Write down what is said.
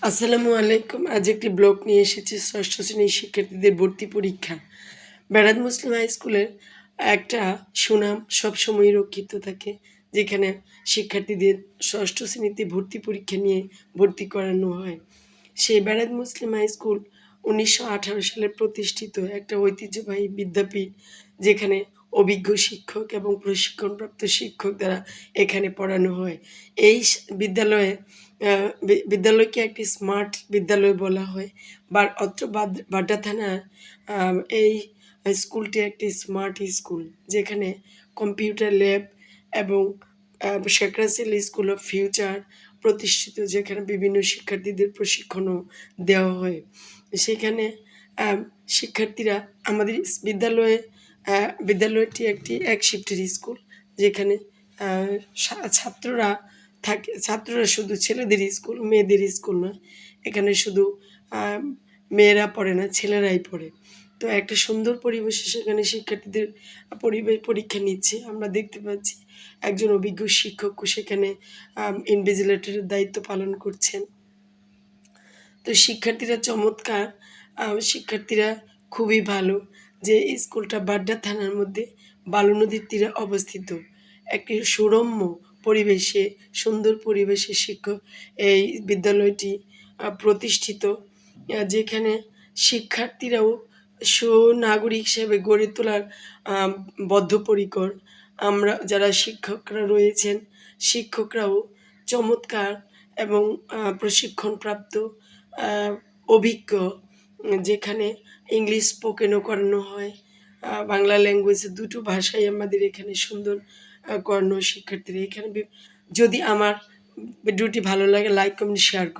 আসসালামু আলাইকুম। আজ একটি ব্লগ নিয়ে এসেছি ষষ্ঠ শ্রেণীর শিক্ষার্থীদের ভর্তি পরীক্ষা। বেড়াত মুসলিম হাই স্কুলের একটা সুনাম সবসময়ই রক্ষিত থাকে, যেখানে শিক্ষার্থীদের ষষ্ঠ শ্রেণীতে ভর্তি পরীক্ষা নিয়ে ভর্তি করানো হয়। সেই বেড়াত মুসলিম হাই স্কুল ১৯১৮ সালে প্রতিষ্ঠিত একটা ঐতিহ্যবাহী বিদ্যাপীঠ, যেখানে অভিজ্ঞ শিক্ষক এবং প্রশিক্ষণপ্রাপ্ত শিক্ষক দ্বারা এখানে পড়ানো হয়। এই বিদ্যালয়ে বিদ্যালয়কে একটি স্মার্ট বিদ্যালয় বলা হয়। অত্র বাড্ডা থানার এই স্কুলটি একটি স্মার্ট স্কুল, যেখানে কম্পিউটার ল্যাব এবং Sheikh Russel school of future প্রতিষ্ঠিত, যেখানে বিভিন্ন শিক্ষার্থীদের প্রশিক্ষণও দেওয়া হয়। সেখানে শিক্ষার্থীরা আমাদের বিদ্যালয়টি একটি এক শিফটের স্কুল, যেখানে ছাত্ররা ছাত্ররা শুধু ছেলেদের স্কুল, মেয়েদের স্কুল নয়। এখানে শুধু মেয়েরা পড়ে না, ছেলেরাই পড়ে। তো একটা সুন্দর পরিবেশে সেখানে শিক্ষার্থীদের পরীক্ষা নিচ্ছে। আমরা দেখতে পাচ্ছি একজন অভিজ্ঞ শিক্ষকও সেখানে ইনভিজিলেটরের দায়িত্ব পালন করছেন। তো শিক্ষার্থীরা চমৎকার, শিক্ষার্থীরা খুবই ভালো। যে স্কুলটা বাড্ডা থানার মধ্যে বালু নদীর তীরে অবস্থিত। একটি সুরম্য পরিবেশে, সুন্দর পরিবেশে এই বিদ্যালয়টি প্রতিষ্ঠিত, যেখানে শিক্ষার্থীরাও সুনাগরিক হিসেবে গড়ে তোলার বদ্ধপরিকর। আমরা যারা শিক্ষকরা রয়েছেন, শিক্ষকরাও চমৎকার এবং প্রশিক্ষণপ্রাপ্ত, অভিজ্ঞ, যেখানে ইংলিশ স্পোকেনও করানো হয়। বাংলা ল্যাঙ্গুয়েজে দুটো ভাষাই আমাদের এখানে সুন্দর করানো শিক্ষার্থীরা এখানে। যদি আমার ভিডিওটি ভালো লাগে, লাইক, কমেন্ট, শেয়ার করুন।